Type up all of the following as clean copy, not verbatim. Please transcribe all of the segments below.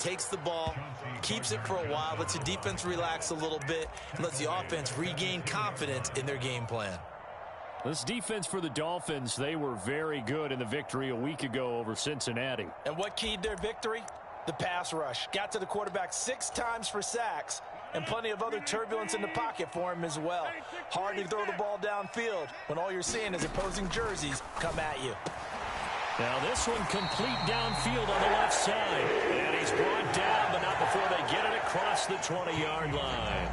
takes the ball, keeps it for a while, lets the defense relax a little bit, and lets the offense regain confidence in their game plan. This defense for the Dolphins, they were very good in the victory a week ago over Cincinnati. And what keyed their victory? The pass rush. Got to the quarterback 6 times for sacks, and plenty of other turbulence in the pocket for him as well. Hard to throw the ball downfield when all you're seeing is opposing jerseys come at you. Now this one complete downfield on the left side. And he's brought down, but not before they get it across the 20-yard line.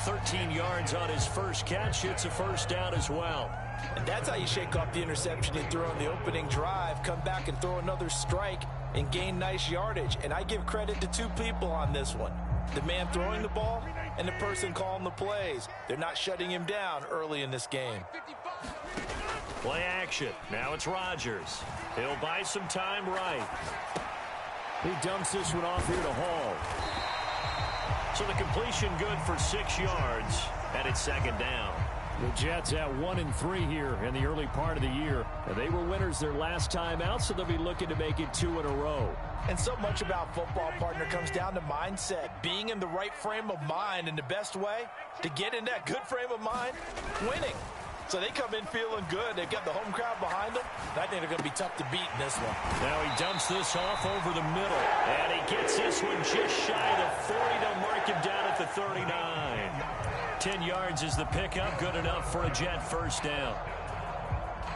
13 yards on his first catch. It's a first down as well. And that's how you shake off the interception he threw on the opening drive. Come back and throw another strike and gain nice yardage. And I give credit to 2 people on this one. The man throwing the ball and the person calling the plays. They're not shutting him down early in this game. Play action. Now it's Rodgers. He'll buy some time right. He dumps this one off here to Hall. So the completion good for 6 yards, and it's second down. The Jets at 1-3 here in the early part of the year. And they were winners their last time out, so they'll be looking to make it 2 in a row. And so much about football, partner, comes down to mindset. Being in the right frame of mind, and the best way to get in that good frame of mind, winning. So they come in feeling good. They've got the home crowd behind them. I think they're going to be tough to beat in this one. Now he dumps this off over the middle. And he gets this one just shy of the 40. They'll mark him down at the 39. 10 yards is the pickup. Good enough for a Jet first down.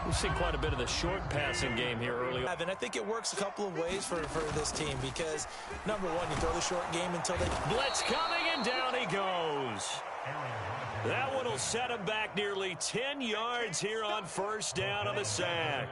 We've seen quite a bit of the short passing game here early on. And I think it works a couple of ways for this team because, number one, you throw the short game until they... Blitz coming, and down he goes. That one will set him back nearly 10 yards here on first down on the sack.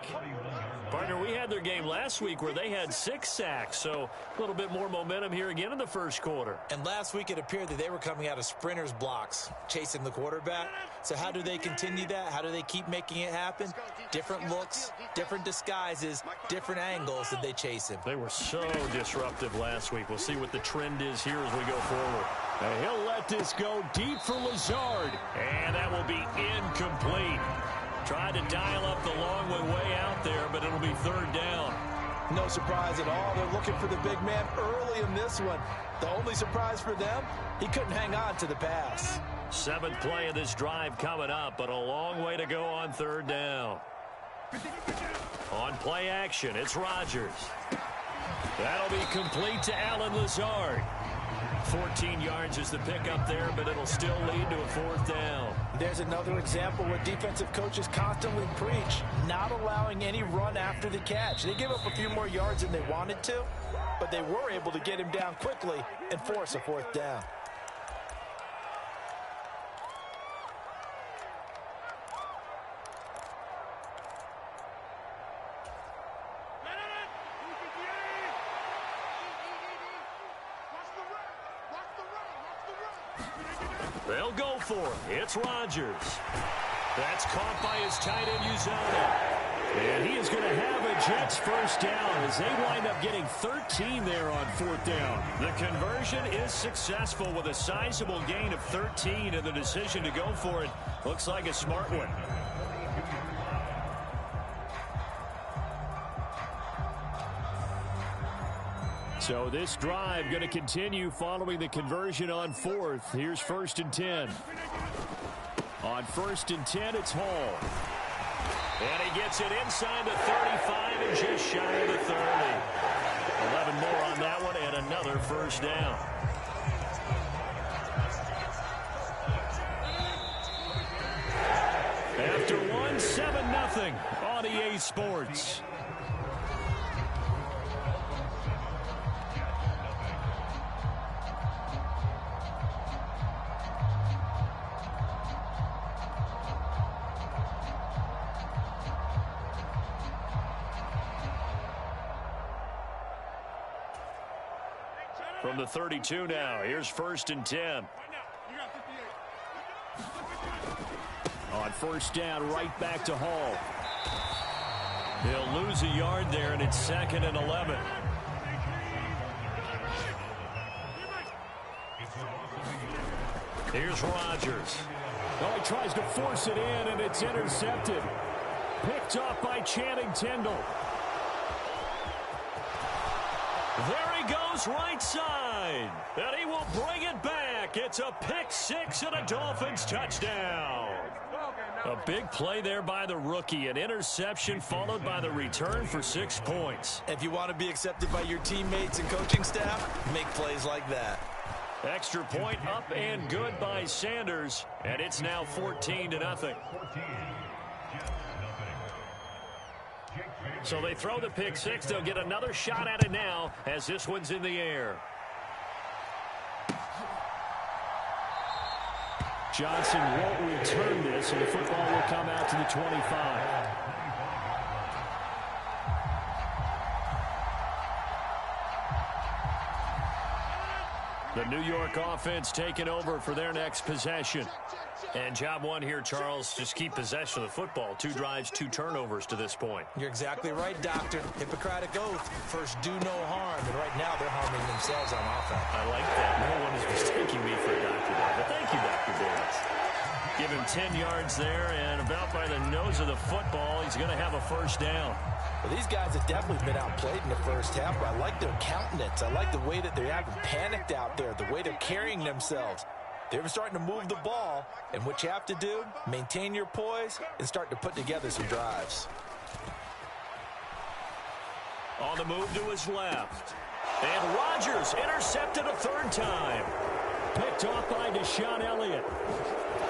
Partner, we had their game last week where they had 6 sacks, so a little bit more momentum here again in the first quarter. And last week it appeared that they were coming out of sprinters blocks, chasing the quarterback. So how do they continue that? How do they keep making it happen? Different looks, different disguises, different angles that they chase him. They were so disruptive last week. We'll see what the trend is here as we go forward. And he'll let this go deep for Lazard. And that will be incomplete. Tried to dial up the long way out there, but it'll be third down. No surprise at all. They're looking for the big man early in this one. The only surprise for them, he couldn't hang on to the pass. 7th play of this drive coming up, but a long way to go on third down. On play action, it's Rodgers. That'll be complete to Allen Lazard. 14 yards is the pickup there, but it'll still lead to a fourth down. There's another example where defensive coaches constantly preach, not allowing any run after the catch. They give up a few more yards than they wanted to, but they were able to get him down quickly and force a fourth down. They'll go for it. It's Rodgers. That's caught by his tight end, Uzomah. And he is going to have a Jets first down as they wind up getting 13 there on fourth down. The conversion is successful with a sizable gain of 13, and the decision to go for it looks like a smart one. So this drive going to continue following the conversion on fourth. Here's 1st and 10. On 1st and 10, it's Hall. And he gets it inside the 35 and just shy of the 30. 11 more on that one and another first down. After one, 7-0 on EA Sports. From the 32 now, here's 1st and 10. On first down, right back to Hall. He'll lose a yard there, and it's 2nd and 11. Here's Rodgers. Oh, he tries to force it in, and it's intercepted. Picked off by Channing Tindall. There he goes right side. And he will bring it back. It's a pick six and a Dolphins touchdown. A big play there by the rookie. An interception followed by the return for 6 points. If you want to be accepted by your teammates and coaching staff, make plays like that. Extra point up and good by Sanders. And it's now 14-0. So they throw the pick six. They'll get another shot at it now as this one's in the air. Johnson won't return this, and the football will come out to the 25. The New York offense taking over for their next possession. And job one here, Charles, just keep possession of the football. 2 drives, 2 turnovers to this point. You're exactly right, Doctor. Hippocratic oath. First, do no harm. And right now, they're harming themselves on offense. I like that. No one is mistaking me for a doctor there. But thank you, Dr. Davis. Give him 10 yards there, and about by the nose of the football, he's going to have a first down. Well, these guys have definitely been outplayed in the first half, but I like their countenance. I like the way that they haven't panicked out there, the way they're carrying themselves. They're starting to move the ball, and what you have to do, maintain your poise and start to put together some drives. On the move to his left. And Rodgers intercepted a 3rd time. Picked off by Deshaun Elliott.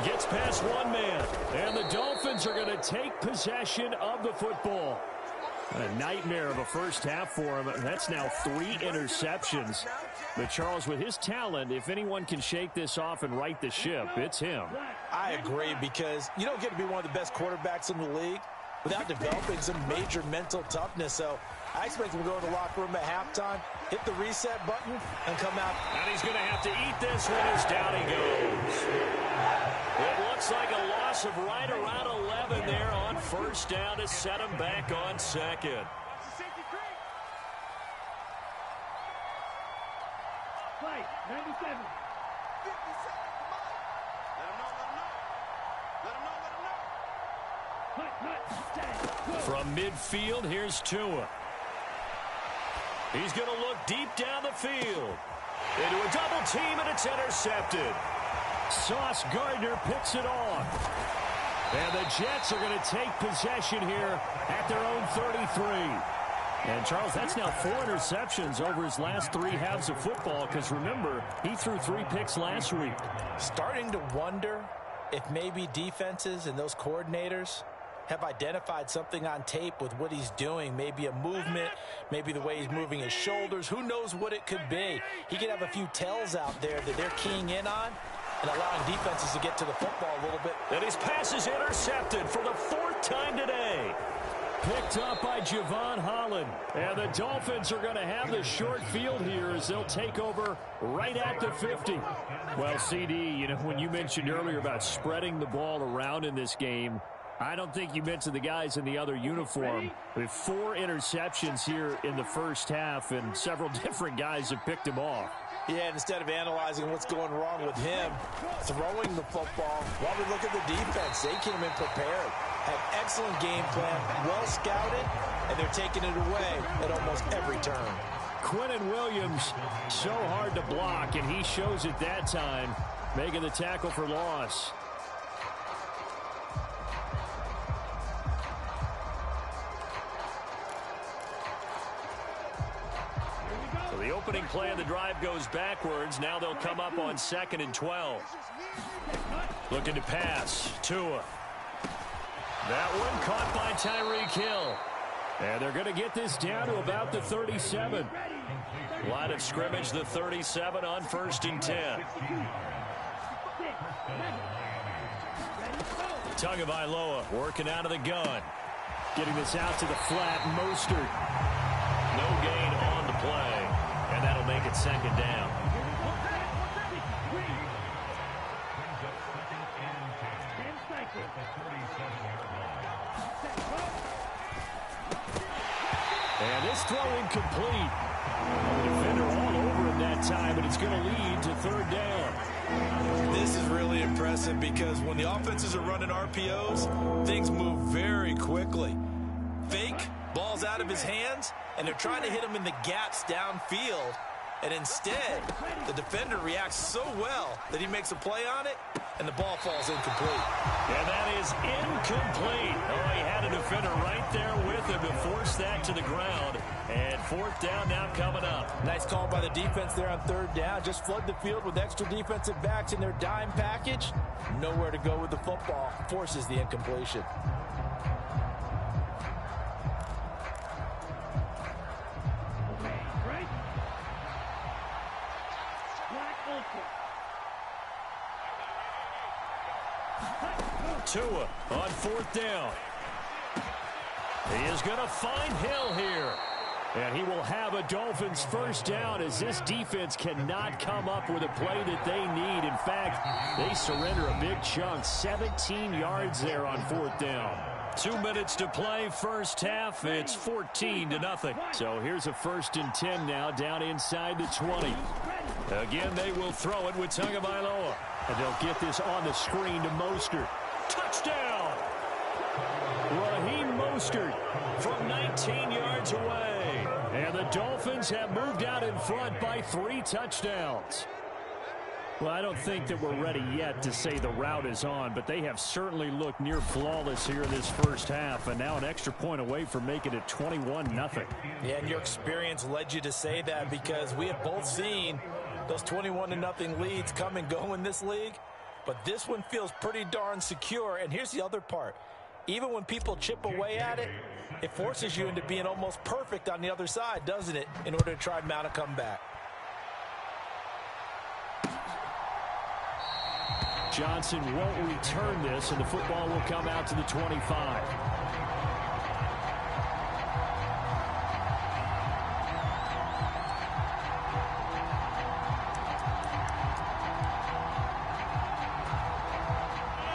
Gets past one man. And the Dolphins are going to take possession of the football. A nightmare of a first half for him. That's now 3 interceptions. But Charles, with his talent, if anyone can shake this off and right the ship, it's him. I agree, because you don't get to be one of the best quarterbacks in the league without developing some major mental toughness. So I expect him to go in the locker room at halftime, hit the reset button, and come out. And he's going to have to eat this one as down he goes. It looks like a loss of right around 11 there on first down to set him back on second. Play, 97. From midfield, here's Tua. He's going to look deep down the field. Into a double team, and it's intercepted. Sauce Gardner picks it off. And the Jets are going to take possession here at their own 33. And, Charles, that's now 4 interceptions over his last 3 halves of football, because, remember, he threw 3 picks last week. Starting to wonder if maybe defenses and those coordinators have identified something on tape with what he's doing. Maybe a movement, maybe the way he's moving his shoulders. Who knows what it could be? He could have a few tells out there that they're keying in on and allowing defenses to get to the football a little bit. And his pass is intercepted for the 4th time today. Picked up by Javon Holland. And the Dolphins are going to have the short field here as they'll take over right at the 50. Well, CD, you know, when you mentioned earlier about spreading the ball around in this game, I don't think you mentioned the guys in the other uniform. With 4 interceptions here in the first half, and several different guys have picked him off. Yeah, and instead of analyzing what's going wrong with him, throwing the football, while we look at the defense, they came in prepared. Had excellent game plan, well scouted, and they're taking it away at almost every turn. Quinnen Williams, so hard to block, and he shows it that time, making the tackle for loss. So the opening play of the drive goes backwards. Now they'll come up on 2nd and 12. Looking to pass. Tua. That one caught by Tyreek Hill. And they're going to get this down to about the 37. Line of scrimmage, the 37 on 1st and 10. Tagovailoa working out of the gun. Getting this out to the flat. Mostert. No gain on the play. And that'll make it 2nd down. And this throw incomplete. The defender all over him that time, but it's going to lead to 3rd down. This is really impressive because when the offenses are running RPOs, things move very quickly. Fake, Ball's out of his hands, and they're trying to hit him in the gaps downfield. And instead, the defender reacts so well that he makes a play on it, and the ball falls incomplete. And that is incomplete. Oh, he had a defender right there with him to force that to the ground. And fourth down now coming up. Nice call by the defense there on third down. Just flood the field with extra defensive backs in their dime package. Nowhere to go with the football. Forces the incompletion. Tua on fourth down. He is going to find Hill here. And he will have a Dolphins first down as this defense cannot come up with a play that they need. In fact, they surrender a big chunk, 17 yards there on fourth down. 2 minutes to play first half. It's 14-0. So here's a 1st and 10 now down inside the 20. Again, they will throw it with Tagovailoa. And they'll get this on the screen to Mostert. Touchdown! Raheem Mostert from 19 yards away. And the Dolphins have moved out in front by 3 touchdowns. Well, I don't think that we're ready yet to say the route is on, but they have certainly looked near flawless here in this first half, and now an extra point away from making it 21-0. Yeah, and your experience led you to say that because we have both seen those 21-0 leads come and go in this league, but this one feels pretty darn secure. And here's the other part. Even when people chip away at it, it forces you into being almost perfect on the other side, doesn't it, in order to try and mount a comeback. Johnson won't return this, and the football will come out to the 25.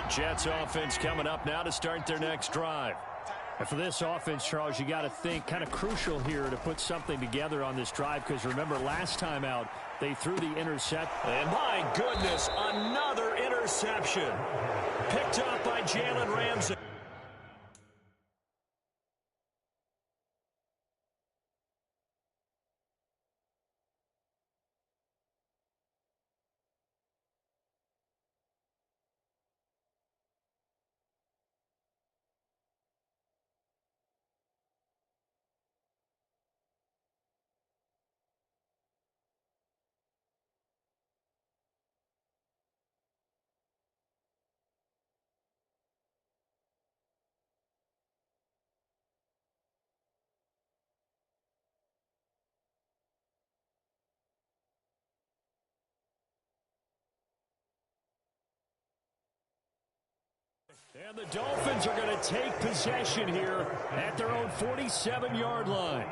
Jets offense coming up now to start their next drive. And for this offense, Charles, you got to think kind of crucial here to put something together on this drive, because remember last time out they threw the intercept. And my goodness, another interception. Picked up by Jalen Ramsey. And the Dolphins are going to take possession here at their own 47-yard line.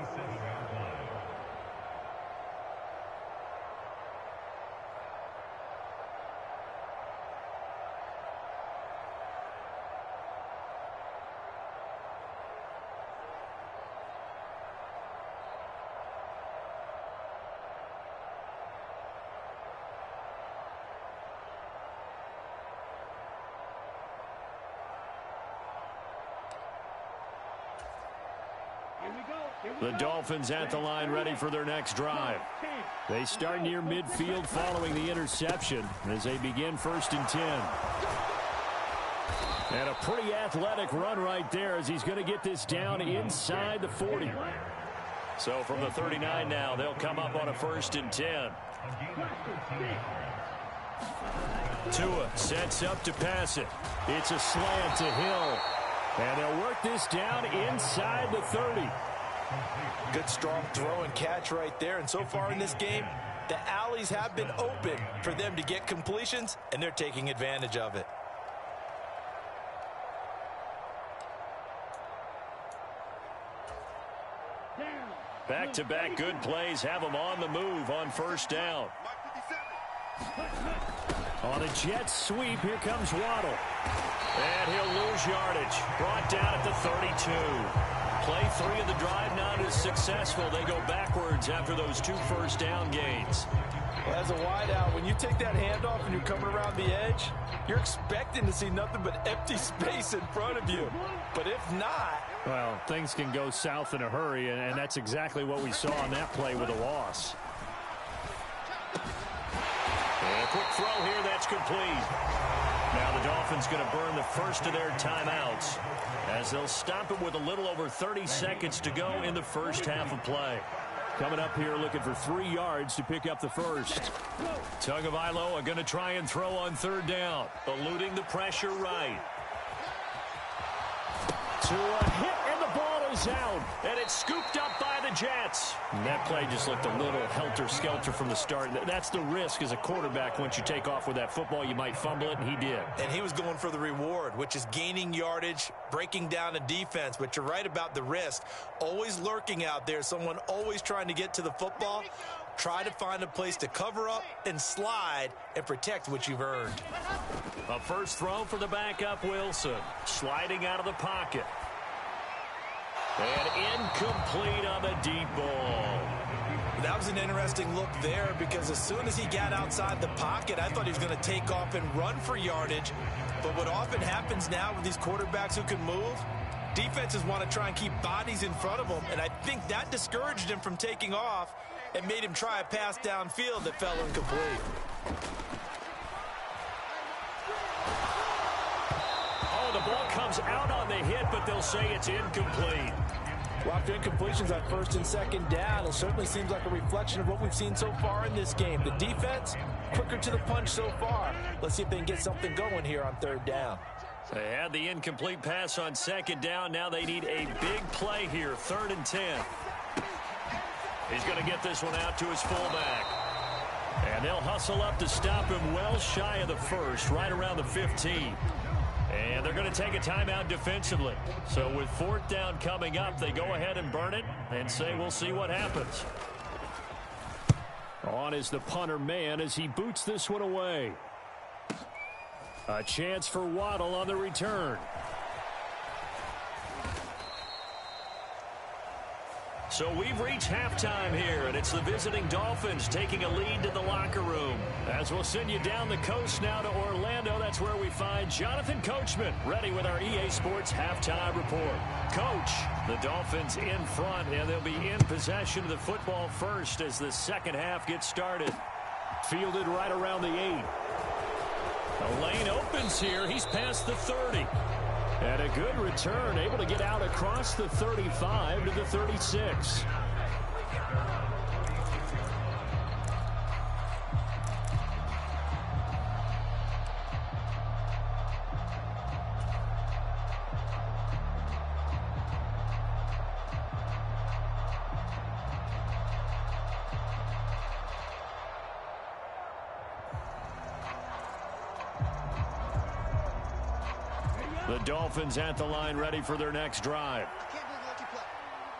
The Dolphins at the line ready for their next drive. They start near midfield following the interception as they begin 1st and 10. And a pretty athletic run right there as he's going to get this down inside the 40. So from the 39 now, they'll come up on a 1st and 10. Tua sets up to pass it. It's a slant to Hill. And they'll work this down inside the 30. Good strong throw and catch right there. And so far in this game, the alleys have been open for them to get completions, and they're taking advantage of it. Back-to-back good plays have them on the move on 1st down. On a jet sweep, here comes Waddle. And he'll lose yardage. Brought down at the 32. Play 3 of the drive not as successful. They go backwards after those 2 first down gains. Well, as a wideout, when you take that handoff and you're coming around the edge, you're expecting to see nothing but empty space in front of you. But if not, Well, things can go south in a hurry, and that's exactly what we saw on that play with a loss. And a quick throw here, that's complete. Now the Dolphins going to burn the first of their timeouts as they'll stop it with a little over 30 seconds to go in the first half of play. Coming up here looking for 3 yards to pick up the first. Tagovailoa are going to try and throw on third down, eluding the pressure right. To a hit, and the ball is out, and it's scooped up by the Jets. And that play just looked a little helter-skelter from the start. That's the risk as a quarterback. Once you take off with that football, you might fumble it, and he did. And he was going for the reward, which is gaining yardage, breaking down a defense. But you're right about the risk. Always lurking out there, someone always trying to get to the football. Try to find a place to cover up and slide and protect what you've earned. A first throw for the backup Wilson. Sliding out of the pocket. And incomplete on the deep ball. That was an interesting look there because as soon as he got outside the pocket, I thought he was going to take off and run for yardage. But what often happens now with these quarterbacks who can move, defenses want to try and keep bodies in front of them. And I think that discouraged him from taking off and made him try a pass downfield that fell incomplete. Oh, the ball comes out on the hit, but they'll say it's incomplete. Well, after incompletions on first and second down, it certainly seems like a reflection of what we've seen so far in this game. The defense, quicker to the punch so far. Let's see if they can get something going here on third down. They had the incomplete pass on second down. Now they need a big play here, 3rd and 10. He's going to get this one out to his fullback. And they'll hustle up to stop him well shy of the first, right around the 15. And they're going to take a timeout defensively. So with 4th down coming up, they go ahead and burn it and say we'll see what happens. On is the punter man as he boots this one away. A chance for Waddle on the return. So we've reached halftime here, and it's the visiting Dolphins taking a lead to the locker room. As we'll send you down the coast now to Orlando, that's where we find Jonathan Coachman, ready with our EA Sports halftime report. Coach, the Dolphins in front, and they'll be in possession of the football first as the second half gets started. Fielded right around the 8. The lane opens here. He's past the 30. And a good return, able to get out across the 35 to the 36. The Dolphins at the line, ready for their next drive. I can't believe they let you play.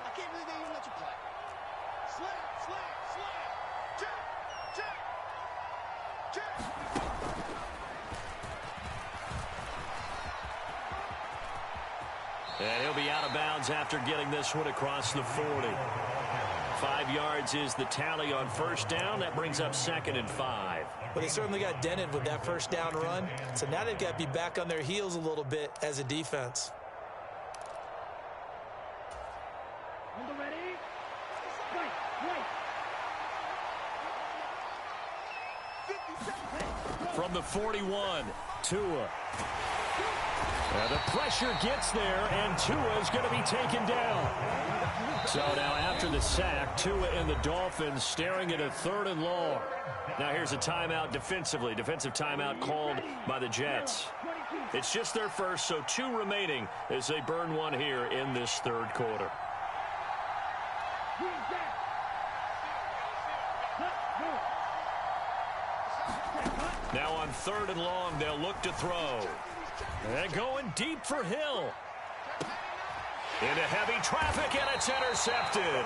I can't believe they even let you play. Slam. Check. And he'll be out of bounds after getting this one across the 40. 5 yards is the tally on first down. That brings up 2nd and 5. But they certainly got dented with that first down run. So now they've got to be back on their heels a little bit as a defense. Number ready. Right. From the 41, Tua. And the pressure gets there, and Tua is going to be taken down. So now after the sack, Tua and the Dolphins staring at a 3rd and long. Now here's a timeout defensively. Defensive timeout called by the Jets. It's just their first, so 2 remaining as they burn one here in this 3rd quarter. Now on 3rd and long, they'll look to throw. And going deep for Hill. Into heavy traffic, and it's intercepted.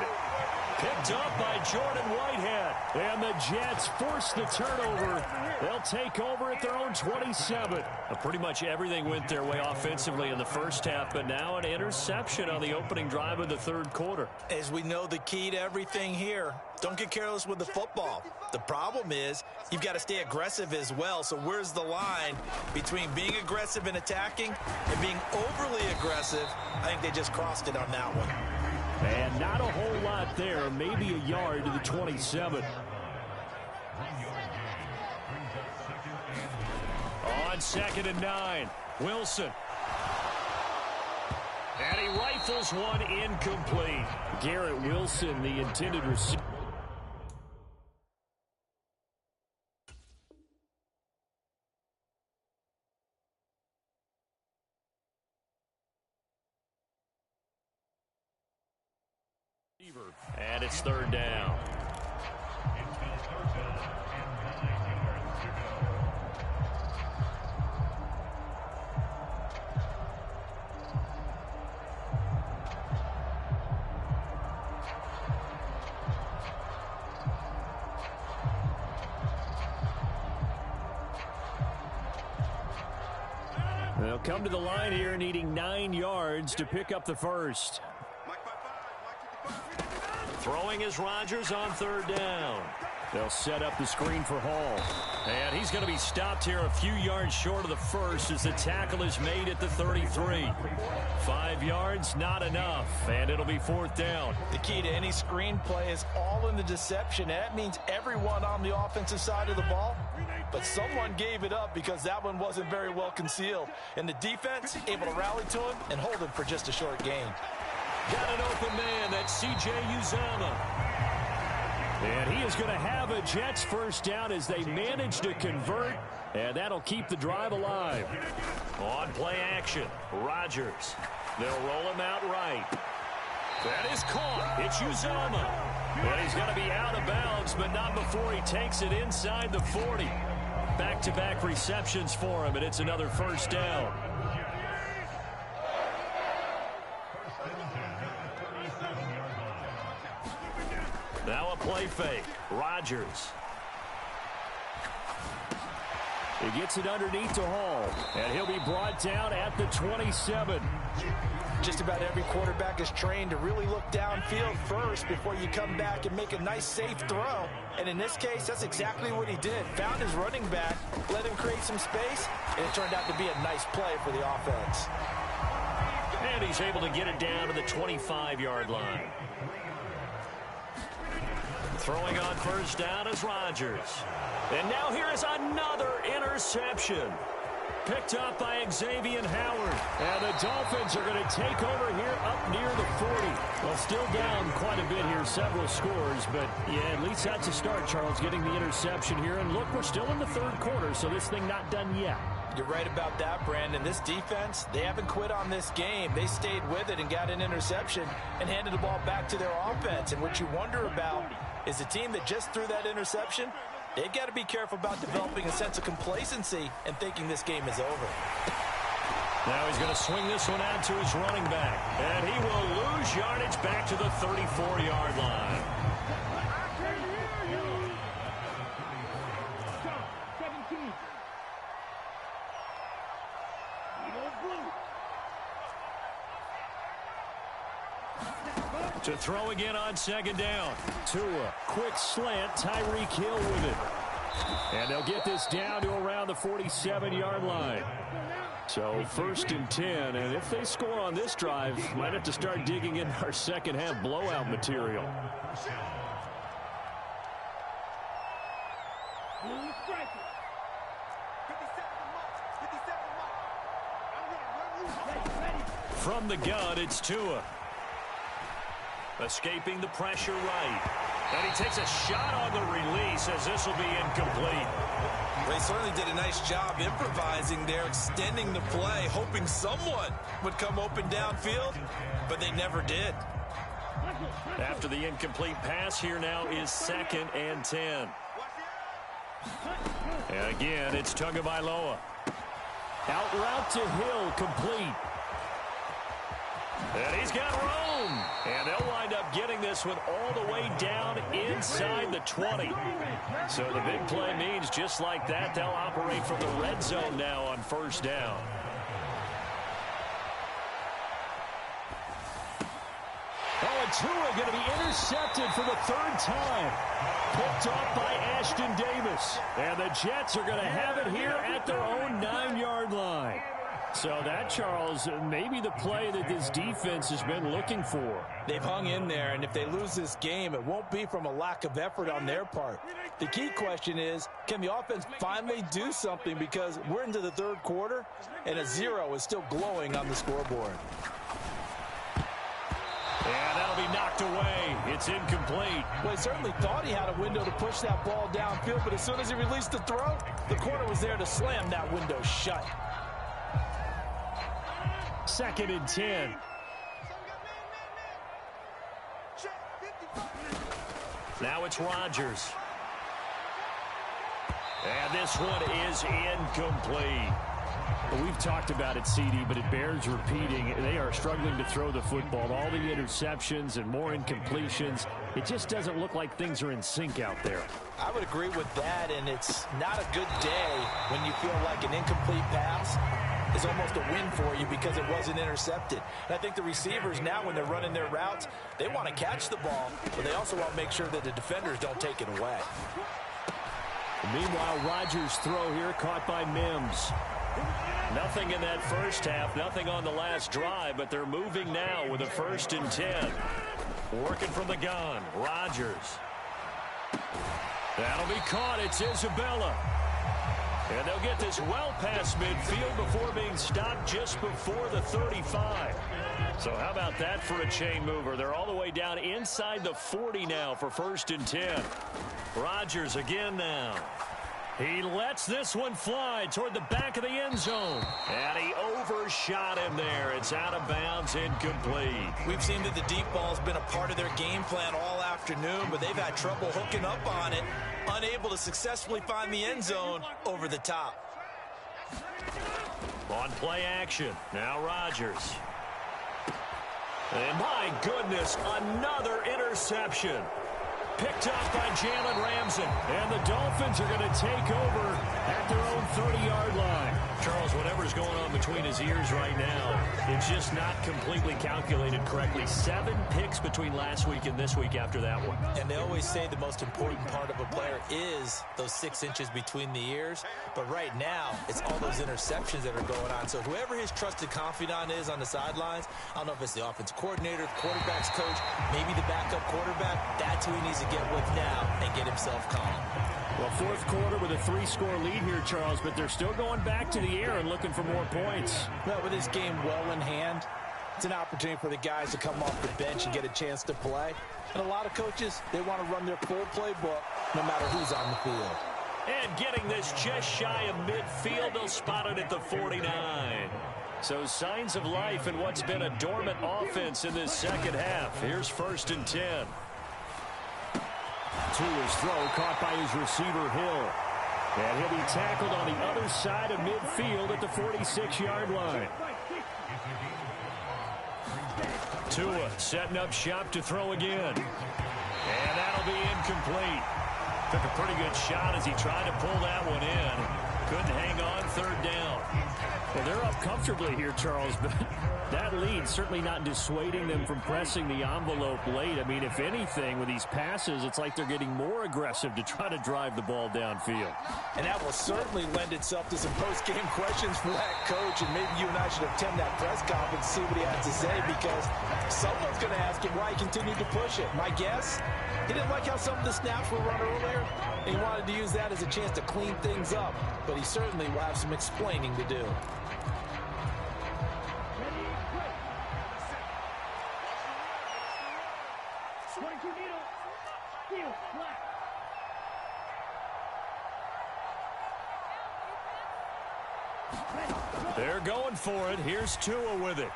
Picked up by Jordan Whitehead. And the Jets force the turnover. They'll take over at their own 27. Pretty much everything went their way offensively in the first half, but now an interception on the opening drive of the third quarter. As we know, the key to everything here, don't get careless with the football. The problem is you've got to stay aggressive as well. So where's the line between being aggressive and attacking and being overly aggressive? I think they just crossed it on that one. And not a whole lot there, maybe a yard to the 27. On 2nd and 9, Wilson. And he rifles one incomplete. Garrett Wilson, the intended receiver. And it's 3rd down. They'll come to the line here needing 9 yards to pick up the first. Throwing is Rodgers on 3rd down. They'll set up the screen for Hall. And he's going to be stopped here a few yards short of the first as the tackle is made at the 33. 5 yards, not enough, and it'll be 4th down. The key to any screen play is all in the deception. That means everyone on the offensive side of the ball, but someone gave it up because that one wasn't very well concealed. And the defense able to rally to him and hold him for just a short gain. Got an open man. That's C.J. Uzomah. And he is going to have a Jets first down as they manage to convert, and that'll keep the drive alive. On play action, Rodgers. They'll roll him out right. That is caught. It's Uzomah. And he's going to be out of bounds, but not before he takes it inside the 40. Back-to-back receptions for him, and it's another first down. Now a play fake. Rodgers. He gets it underneath to Hall, and he'll be brought down at the 27. Just about every quarterback is trained to really look downfield first before you come back and make a nice, safe throw. And in this case, that's exactly what he did. Found his running back, let him create some space, and it turned out to be a nice play for the offense. And he's able to get it down to the 25-yard line. Throwing on first down is Rodgers. And now here is another interception. Picked up by Xavier Howard. And the Dolphins are going to take over here up near the 40. Well, still down quite a bit here, several scores. But, yeah, at least that's a start, Charles, getting the interception here. And look, we're still in the third quarter, so this thing not done yet. You're right about that, Brandon. This defense, they haven't quit on this game. They stayed with it and got an interception and handed the ball back to their offense. And what you wonder about is the team that just threw that interception, they've got to be careful about developing a sense of complacency and thinking this game is over. Now he's going to swing this one out to his running back. And he will lose yardage back to the 34-yard line. To throw again on second down. Tua, quick slant, Tyreek Hill with it. And they'll get this down to around the 47-yard line. So 1st and 10, and if they score on this drive, might have to start digging in our second half blowout material. From the gun, it's Tua. Escaping the pressure right. And he takes a shot on the release as this will be incomplete. They certainly did a nice job improvising there, extending the play, hoping someone would come open downfield, but they never did. After the incomplete pass, here now is 2nd and 10. And again, it's Tagovailoa. Out route to Hill, complete. And he's got room. And they'll wind up getting this one all the way down inside the 20. So the big play means just like that, they'll operate from the red zone now on first down. Oh, and Tua going to be intercepted for the third time. Picked off by Ashton Davis. And the Jets are going to have it here at their own 9-yard line. So that, Charles, maybe the play that this defense has been looking for. They've hung in there, and if they lose this game, it won't be from a lack of effort on their part. The key question is, can the offense finally do something? Because we're into the third quarter, and a 0 is still glowing on the scoreboard. And that'll be knocked away. It's incomplete. Well, he certainly thought he had a window to push that ball downfield, but as soon as he released the throw, the corner was there to slam that window shut. 2nd and 10. Now it's Rodgers. And this one is incomplete. Well, we've talked about it, CD, but it bears repeating. They are struggling to throw the football. All the interceptions and more incompletions. It just doesn't look like things are in sync out there. I would agree with that, and it's not a good day when you feel like an incomplete pass is almost a win for you because it wasn't intercepted. And I think the receivers now, when they're running their routes, they want to catch the ball, but they also want to make sure that the defenders don't take it away. Meanwhile, Rodgers' throw here caught by Mims. Nothing in that first half, nothing on the last drive, but they're moving now with a 1st and 10. Working from the gun, Rodgers. That'll be caught. It's Isabella. And they'll get this well past midfield before being stopped just before the 35. So how about that for a chain mover? They're all the way down inside the 40 now for 1st and 10. Rodgers again now. He lets this one fly toward the back of the end zone. And he overshot him there. It's out of bounds, incomplete. We've seen that the deep ball's been a part of their game plan all afternoon, but they've had trouble hooking up on it, unable to successfully find the end zone over the top. On play action, now Rodgers. And my goodness, another interception. Picked up by Jalen Ramsey. And the Dolphins are going to take over at their own 30-yard line. Charles, whatever's going on between his ears right now, it's just not completely calculated correctly. 7 picks between last week and this week after that one. And they always say the most important part of a player is those 6 inches between the ears. But right now, it's all those interceptions that are going on. So whoever his trusted confidant is on the sidelines, I don't know if it's the offensive coordinator, the quarterback's coach, maybe the backup quarterback, that's who he needs to get with now and get himself calm. Well, 4th quarter with a 3-score lead here, Charles, but they're still going back to the air and looking for more points. Well, with this game well in hand, it's an opportunity for the guys to come off the bench and get a chance to play. And a lot of coaches, they want to run their full playbook no matter who's on the field. And getting this just shy of midfield, they'll spot it at the 49. So signs of life in what's been a dormant offense in this second half. Here's 1st and 10. Tua's throw caught by his receiver, Hill. And he'll be tackled on the other side of midfield at the 46-yard line. Tua setting up shop to throw again. And that'll be incomplete. Took a pretty good shot as he tried to pull that one in. Couldn't hang on, 3rd down. Well, they're up comfortably here, Charles, but that lead certainly not dissuading them from pressing the envelope late. I mean, if anything, with these passes, it's like they're getting more aggressive to try to drive the ball downfield. And that will certainly lend itself to some post-game questions for that coach, and maybe you and I should attend that press conference and see what he has to say, because someone's going to ask him why he continued to push it. My guess, he didn't like how some of the snaps were run earlier, and he wanted to use that as a chance to clean things up, but he certainly will have some explaining to do. They're going for it. Here's Tua with it.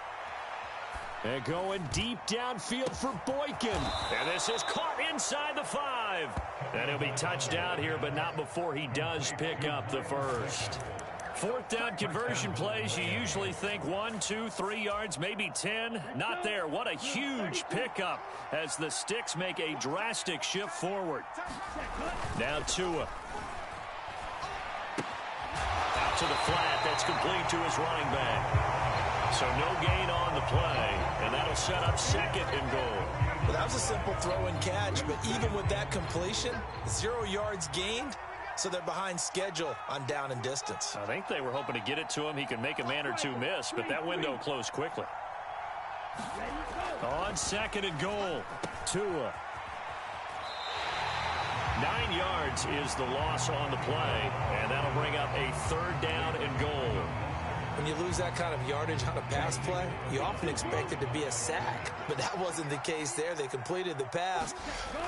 And going deep downfield for Boykin. And this is caught inside the 5. And he'll be touched out here, but not before he does pick up the 1st. Fourth down conversion plays, you usually think 1, 2, 3 yards, maybe 10. Not there. What a huge pickup as the Sticks make a drastic shift forward. Now Tua. Out to the flat. That's complete to his running back. So no gain on the play, and that'll set up 2nd and goal. Well, that was a simple throw and catch, but even with that completion, 0 yards gained. So they're behind schedule on down and distance. I think they were hoping to get it to him. He could make a man or two miss, but that window closed quickly. On 2nd and goal, Tua. 9 yards is the loss on the play, and that'll bring up a 3rd down and goal. When you lose that kind of yardage on a pass play, you often expect it to be a sack. But that wasn't the case there. They completed the pass.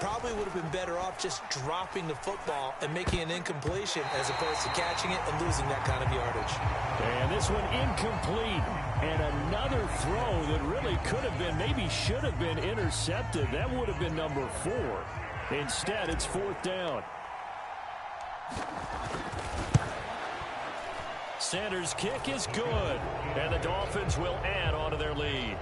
Probably would have been better off just dropping the football and making an incompletion as opposed to catching it and losing that kind of yardage. And this one incomplete. And another throw that really could have been, maybe should have been intercepted. That would have been number 4. Instead, it's 4th down. Sanders' kick is good, and the Dolphins will add on to their lead.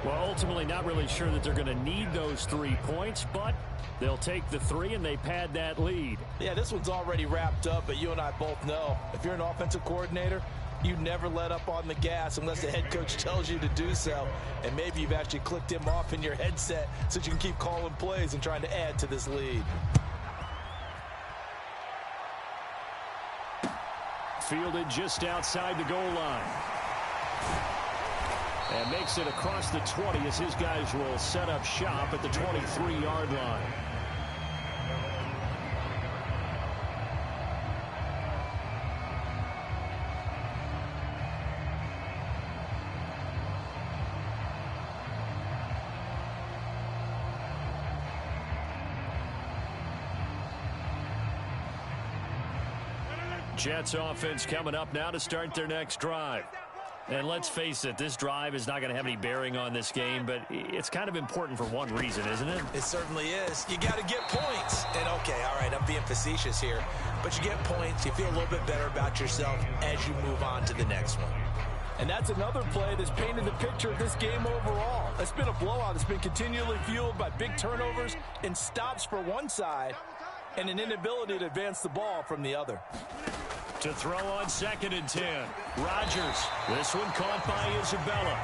Well, ultimately not really sure that they're going to need those 3 points, but they'll take the 3 and they pad that lead. Yeah, this one's already wrapped up, but you and I both know if you're an offensive coordinator, you never let up on the gas unless the head coach tells you to do so. And maybe you've actually clicked him off in your headset so you can keep calling plays and trying to add to this lead. Fielded just outside the goal line. And makes it across the 20 as his guys will set up shop at the 23-yard line. Jets offense coming up now to start their next drive. And let's face it, this drive is not going to have any bearing on this game, but it's kind of important for one reason, isn't it? It certainly is. You got to get points. And okay, all right, I'm being facetious here, but you get points, you feel a little bit better about yourself as you move on to the next one. And that's another play that's painted the picture of this game overall. It's been a blowout. It's been continually fueled by big turnovers and stops for one side and an inability to advance the ball from the other. To throw on 2nd and 10. Rodgers. This one caught by Isabella.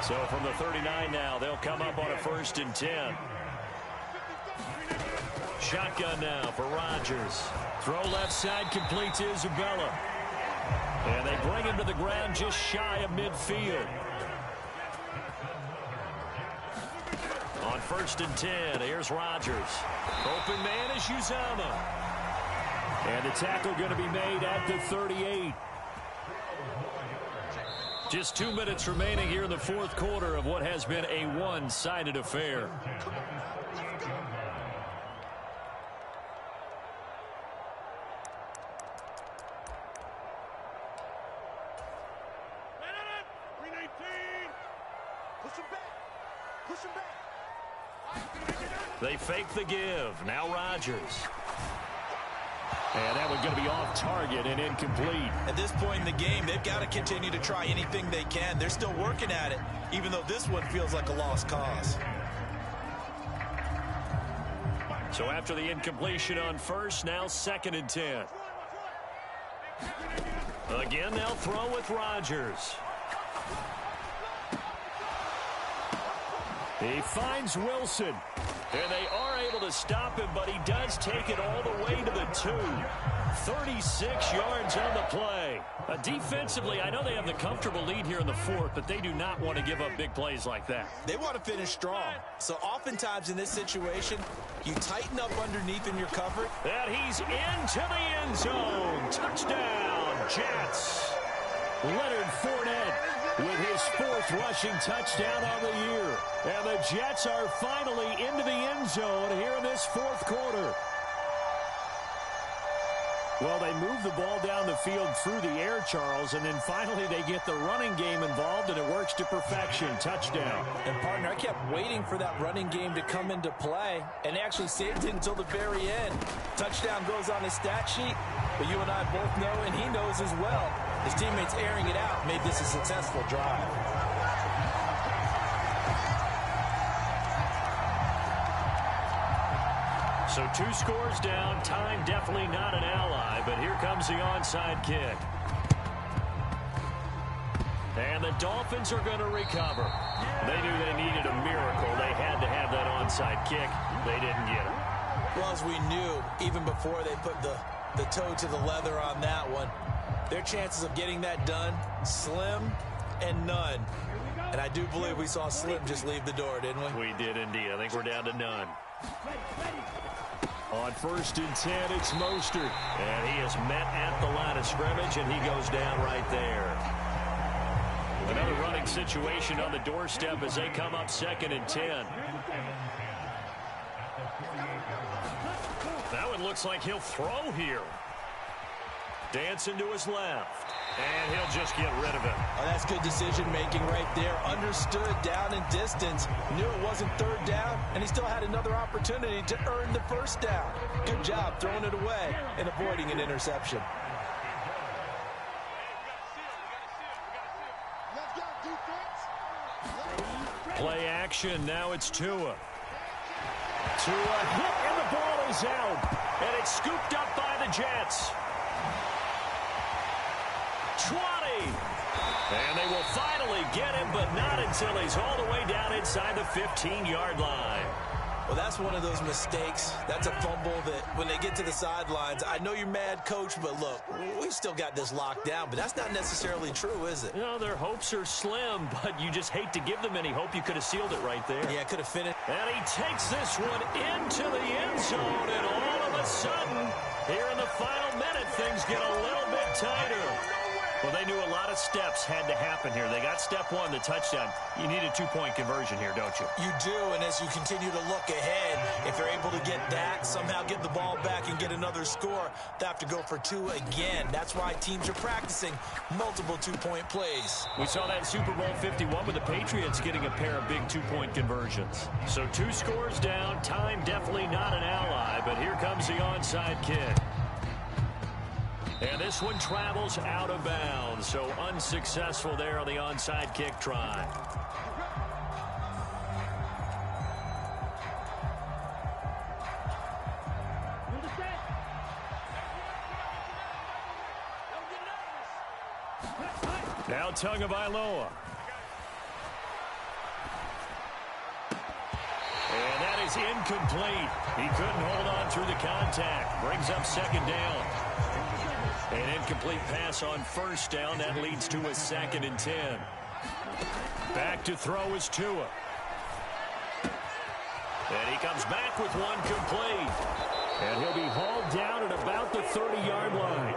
So from the 39 now, they'll come up on a 1st and 10. Shotgun now for Rodgers. Throw left side, complete to Isabella. And they bring him to the ground just shy of midfield. On 1st and 10, here's Rodgers. Open man is Uzama. And the tackle going to be made at the 38. Just 2 minutes remaining here in the 4th quarter of what has been a one-sided affair. They fake the give. Now Rodgers. And that one's going to be off target and incomplete. At this point in the game, they've got to continue to try anything they can. They're still working at it, even though this one feels like a lost cause. So after the incompletion on 1st, now 2nd and 10. Again, they'll throw with Rodgers. He finds Wilson. And they are able to stop him, but he does take it all the way to the 2. 36 yards on the play. Defensively, I know they have the comfortable lead here in the 4th, but they do not want to give up big plays like that. They want to finish strong. So oftentimes in this situation, you tighten up underneath in your coverage. And he's into the end zone. Touchdown, Jets. Leonard Fournette with his 4th rushing touchdown on the year. And the Jets are finally into the end zone here in this 4th quarter. Well, they move the ball down the field through the air, Charles, and then finally they get the running game involved, and it works to perfection. Touchdown. And, partner, I kept waiting for that running game to come into play and actually saved it until the very end. Touchdown. touchdown goes on his stat sheet, but you and I both know, and he knows as well, his teammates airing it out made this a successful drive. So 2 scores down. Time definitely not an ally, but here comes the onside kick. And the Dolphins are going to recover. They knew they needed a miracle. They had to have that onside kick. They didn't get it. Well, as we knew, even before they put the toe to the leather on that one, their chances of getting that done, slim and none. And I do believe we saw Slim just leave the door, didn't we? We did indeed. I think we're down to none. On 1st and 10, it's Mostert. And he is met at the line of scrimmage, and he goes down right there. Another running situation on the doorstep as they come up 2nd and 10. That one looks like he'll throw here. Dancing to his left. And he'll just get rid of it. Oh, that's good decision-making right there. Understood down and distance. Knew it wasn't 3rd down, and he still had another opportunity to earn the 1st down. Good job throwing it away and avoiding an interception. Play action. Now it's Tua. Tua hit, and the ball is out. And it's scooped up by the Jets. 20. And they will finally get him, but not until he's all the way down inside the 15-yard line. Well, that's one of those mistakes. That's a fumble that when they get to the sidelines, I know you're mad, Coach, but look, we still got this locked down, but that's not necessarily true, is it? You know, their hopes are slim, but you just hate to give them any hope. You could have sealed it right there. Yeah, could have finished. And he takes this one into the end zone, and all of a sudden, here in the final minute, things get a little bit tighter. Well, they knew a lot of steps had to happen here. They got step 1, the touchdown. You need a 2-point conversion here, don't you? You do, and as you continue to look ahead, if they're able to get that, somehow get the ball back and get another score, they have to go for 2 again. That's why teams are practicing multiple 2-point plays. We saw that in Super Bowl 51 with the Patriots getting a pair of big 2-point conversions. So 2 scores down. Time definitely not an ally, but here comes the onside kick. And this one travels out of bounds, so unsuccessful there on the onside kick try. Now Tagovailoa. And that is incomplete. He couldn't hold on through the contact. Brings up 2nd down. An incomplete pass on 1st down. That leads to a 2nd and 10. Back to throw is Tua. And he comes back with one complete. And he'll be hauled down at about the 30-yard line.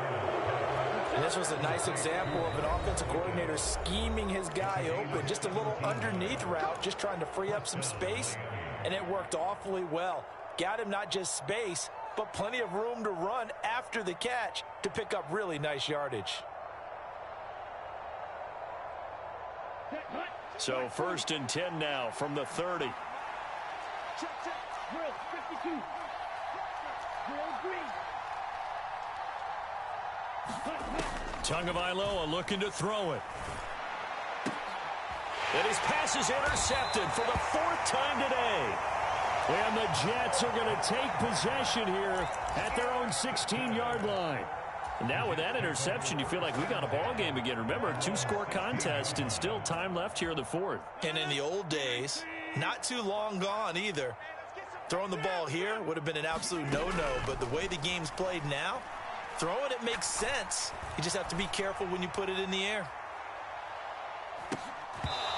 And this was a nice example of an offensive coordinator scheming his guy open. Just a little underneath route, just trying to free up some space. And it worked awfully well. Got him not just space, but plenty of room to run after the catch to pick up really nice yardage. So 1st and 10 now from the 30. Tagovailoa looking to throw it. And his pass is intercepted for the 4th time today. And the Jets are going to take possession here at their own 16-yard line. And now with that interception, you feel like we got a ball game again. Remember, a 2-score contest and still time left here in the 4th. And in the old days, not too long gone either, throwing the ball here would have been an absolute no-no. But the way the game's played now, throwing it makes sense. You just have to be careful when you put it in the air.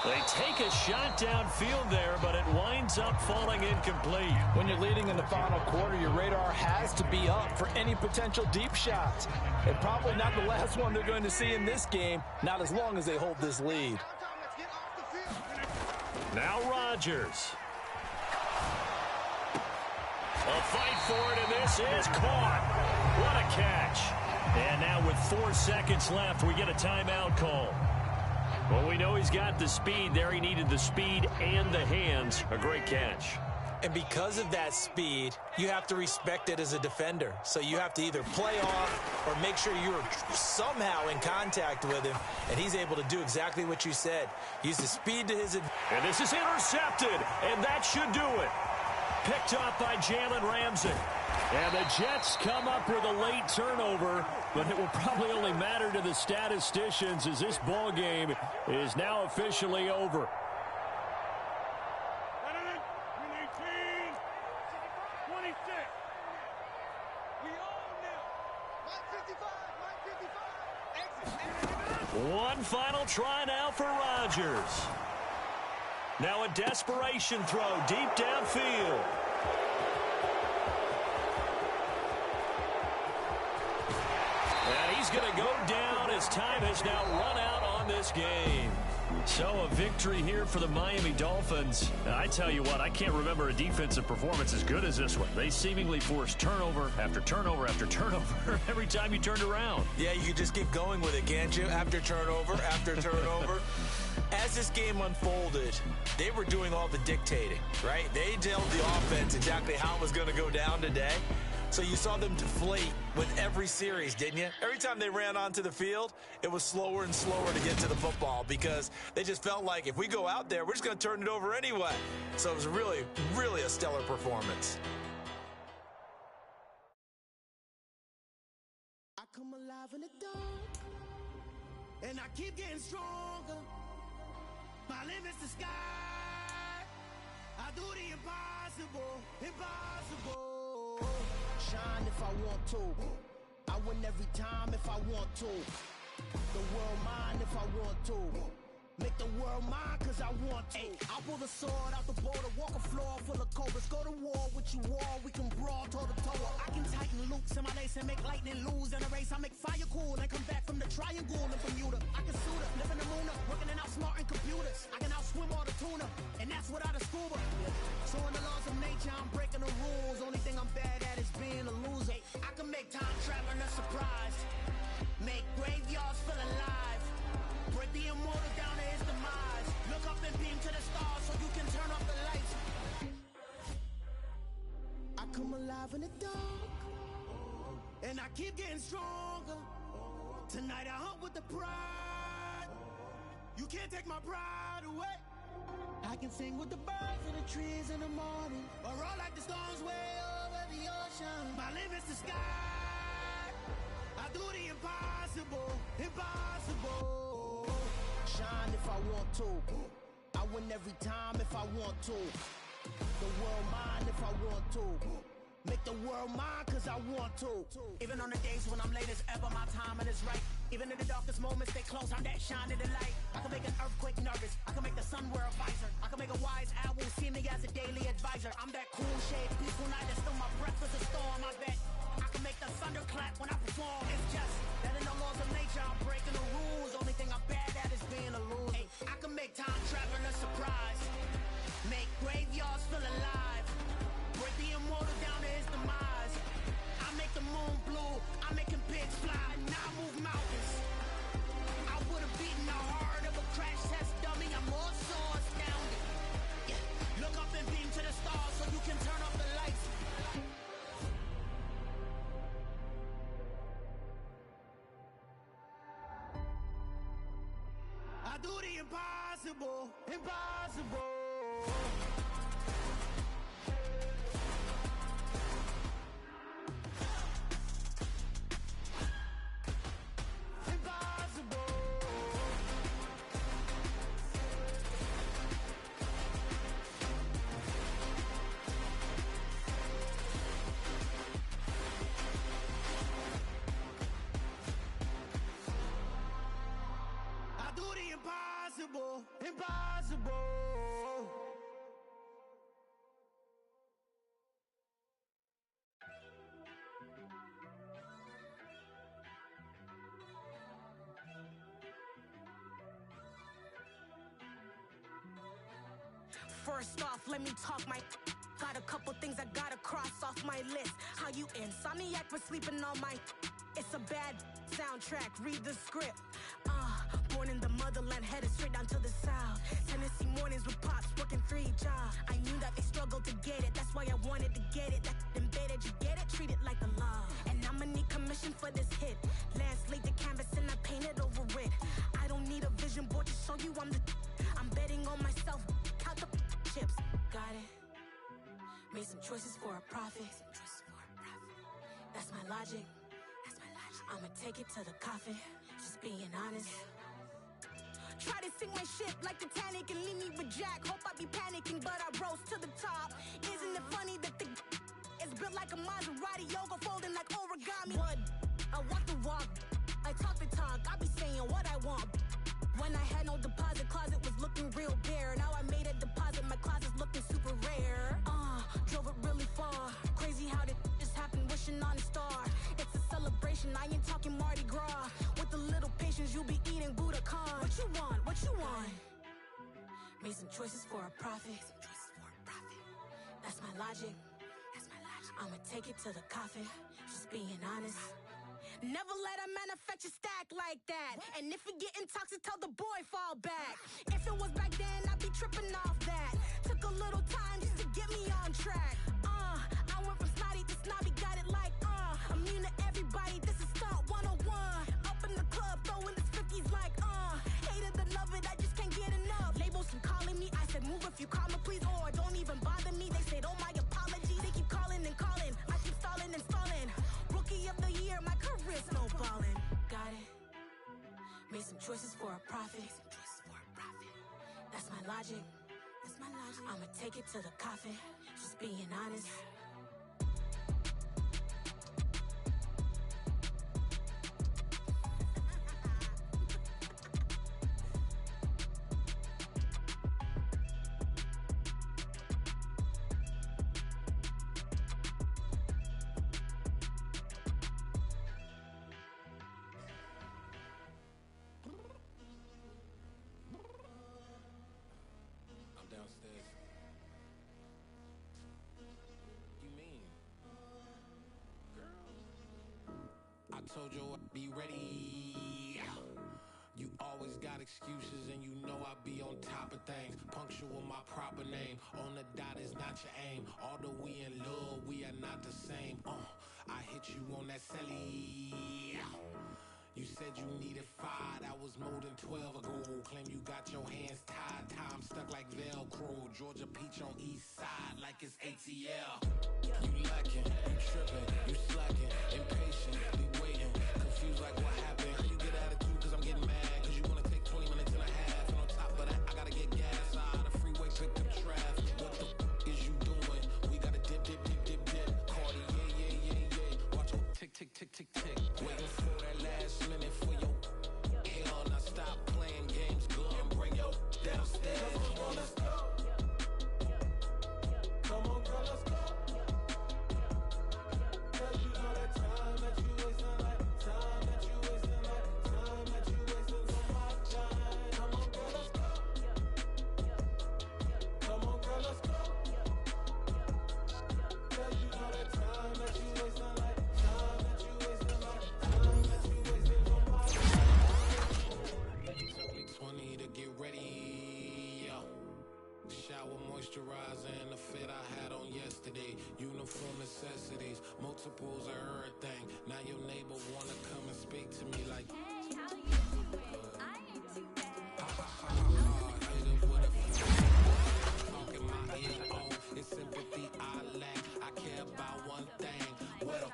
They take a shot downfield there, but it winds up falling incomplete. When you're leading in the final quarter, your radar has to be up for any potential deep shots. And probably not the last one they're going to see in this game, not as long as they hold this lead. Now Rodgers. A fight for it, and this is caught. What a catch. And now with 4 seconds left, we get a timeout call. Well, we know he's got the speed there. He needed the speed and the hands. A great catch. And because of that speed, you have to respect it as a defender. So you have to either play off or make sure you're somehow in contact with him, and he's able to do exactly what you said. Use the speed to his advantage. And this is intercepted, and that should do it. Picked up by Jalen Ramsey. And the Jets come up with a late turnover, but it will probably only matter to the statisticians as this ball game is now officially over. One final try now for Rodgers. Now a desperation throw deep downfield. And he's going to go down as time has now run out on this game. So a victory here for the Miami Dolphins. And I tell you what, I can't remember a defensive performance as good as this one. They seemingly forced turnover after turnover after turnover every time you turned around. Yeah, you can just keep going with it, can't you? After turnover. As this game unfolded, they were doing all the dictating, right? They told the offense exactly how it was going to go down today. So you saw them deflate with every series, didn't you? Every time they ran onto the field, it was slower and slower to get to the football because they just felt like if we go out there, we're just going to turn it over anyway. So it was really, really a stellar performance. I come alive in the dark, and I keep getting stronger. My limit's the sky. I do the impossible, impossible. Shine if I want to. I win every time if I want to. The world mine if I want to. Make the world mine cause I want to. I'll pull the sword out the border, walk a floor full of cobras. Go to war with you all, we can brawl toe to toe. I can tighten loops in my lace and make lightning lose in a race. I make fire cool and come back from the triangle in Bermuda. I can suit up, live in the moon up, working and outsmarting computers. I can outswim all the tuna, and that's without a scuba. So in the laws of nature, I'm breaking the rules. Only thing I'm bad at is being a loser. I can make time traveling a surprise, make graveyards feel alive, break the immortal down to his demise. Look up and beam to the stars so you can turn off the lights. I come alive in the dark, and I keep getting stronger. Tonight I hunt with the pride. You can't take my pride away. I can sing with the birds and the trees in the morning, or roll like the storms way over the ocean. My limit's the sky. I do the impossible, impossible. Shine if I want to. I win every time if I want to. The world mine if I want to. Make the world mine cause I want to. Even on the days when I'm late as ever, my timing is right. Even in the darkest moments, stay close, I'm that shining the light. I can make an earthquake nervous, I can make the sun wear a visor. I can make a wise owl see me as a daily advisor. I'm that cool shade, peaceful night, that's still my breath is a storm, I bet. I can make the thunder clap when I perform. It's just that in the laws of nature, I'm breaking the rules. Only thing I'm bad at is being a loser. I can make time traveling a surprise, make graveyards feel alive, break the immortal down to his demise. I make the moon blue, I'm making pigs fly, now I move mountains. I would've beaten the heart of a crash test dummy. I'm more so astounded. Yeah. Look up and beam to the stars so you can turn off the lights. I do the impossible, impossible. Impossible, impossible. First off, let me talk my got a couple things I gotta cross off my list. How you insomniac for sleeping on my it's a bad soundtrack, read the script. Born in the motherland, headed straight down to the south. Tennessee mornings with pops, working 3 jobs. I knew that they struggled to get it, that's why I wanted to get it. That embedded, you get it, treat it like a law. And I'ma need commission for this hit. Lance laid the canvas and I painted over it. I don't need a vision board to show you I'm betting on myself, count the chips. Got it. Made some choices for a profit. That's my logic. I'ma take it to the coffin, just being honest. Try to sink my ship like Titanic and leave me with Jack. Hope I be panicking, but I rose to the top. Isn't it funny that the is built like a Maserati, yoga folding like origami? What? I walk the walk, I talk the talk, I be saying what I want. When I had no deposit, closet was looking real bare. Now I made a deposit, my closet's looking super rare. Drove it really far. Crazy how did just happen, wishing on a star. It's a celebration, I ain't talking Mardi Gras. With a little patience, you'll be eating Budokan. What you want? What you want? Made some choices for a profit. That's my logic. I'ma take it to the coffin, just being honest. Never let a manufacture stack like that. And if it getting toxic, tell the boy fall back. If it was back then, I'd be tripping off that. Took a little time just to get me on track. I went from snotty to snobby, got it like immune to everybody, this is stunt 101. Up in the club, throwing the 50s like hate it or love it, I just can't get enough. Labels keep calling me, I said move if you call me please, or don't even bother me. They said oh my apologies, they keep calling and calling, I keep stalling and stalling. Rookie of the year, my career snowballing. Got it. Made some choices for a profit. That's my logic. I'ma take it to the coffin, just being honest. Downstairs. You mean? Girl. I told you I'd be ready. You always got excuses and you know I be on top of things. Punctual my proper name. On the dot is not your aim. Although we in love, we are not the same. I hit you on that celly. You said you needed 5, that was more than 12 ago. Claim you got your hands tied, time stuck like Velcro. Georgia Peach on east side like it's ATL. You lacking, you tripping, you slacking, impatient, be waiting, confused like what happened. How you get attitude cause I'm getting mad, cause you wanna take 20 minutes and a half. And on top of that, I gotta get gas out of the freeway, pick up traffic. What the is you doing? We gotta dip, dip, dip, dip, dip. Cardi, yeah. Watch your tick, tick, tick, tick, tick. Waiting for that last minute for your hell. Now stop playing games, go and bring your downstairs. Come on, let's go. Come on, girl, let's go. Cause you know that time that you wasting, like time that you wasting, like time that you wasting on my time. Come on, girl, let's go. Come on, girl, let's go. Cause you know that time that you wasting, like time that you wasting, like time that you wasting on my time. Took me 20 to get ready. Shower moisturizer and the fit I had on yesterday. Uniform necessities, multiples of everything. Now your neighbor wanna come and speak to me like, hey, how you doing? I ain't too bad. hit it with a talk in my ear, it's sympathy I lack. I care about one thing. What up?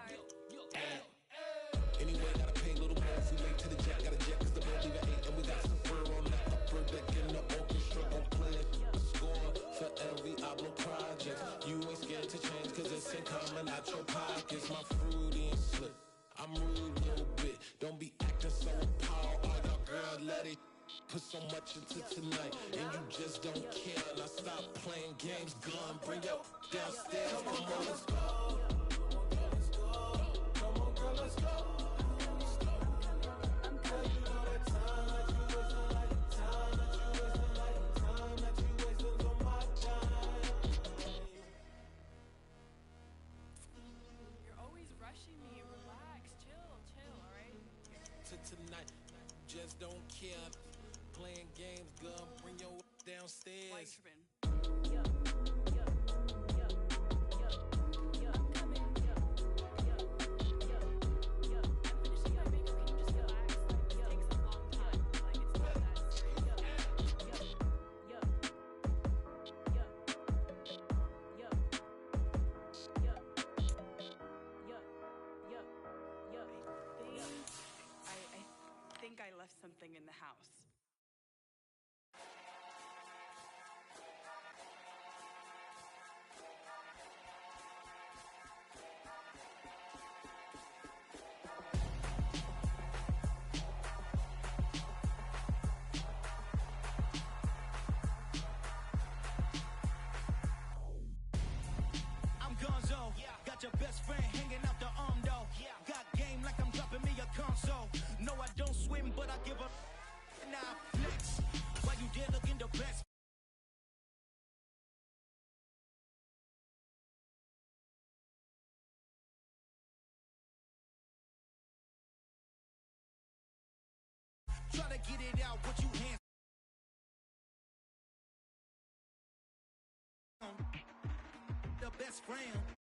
Anyway, gotta pay a little more if we late to the jet. Got a jet cause the boat leave at 8. And we got Super on the upper deck in the orchestra. Gon' play a score for every album project. You ain't scared to change cause it's ain't coming out your pockets. My fruity and slick, I'm rude a little bit. Don't be acting so appalled. All y'all girl let it put so much into tonight and you just don't care. Now stop playing games, gun, bring your downstairs. Come on, let's go. Come on, girl, let's go. Cause you know that time that you wasting, like time that you wasting, like time that you wasting on my time. You're always rushing me. Relax, chill, all right? To tonight, just don't care. playing games, girl. Bring your downstairs. I think I left something in the house. I'm Gonzo. Got your best friend hanging out the arm though. Got game like I'm dropping me a console. No, I don't swim, but I give a now flex. Why you there looking the best? Try to get it out, what you hands on. The best friend.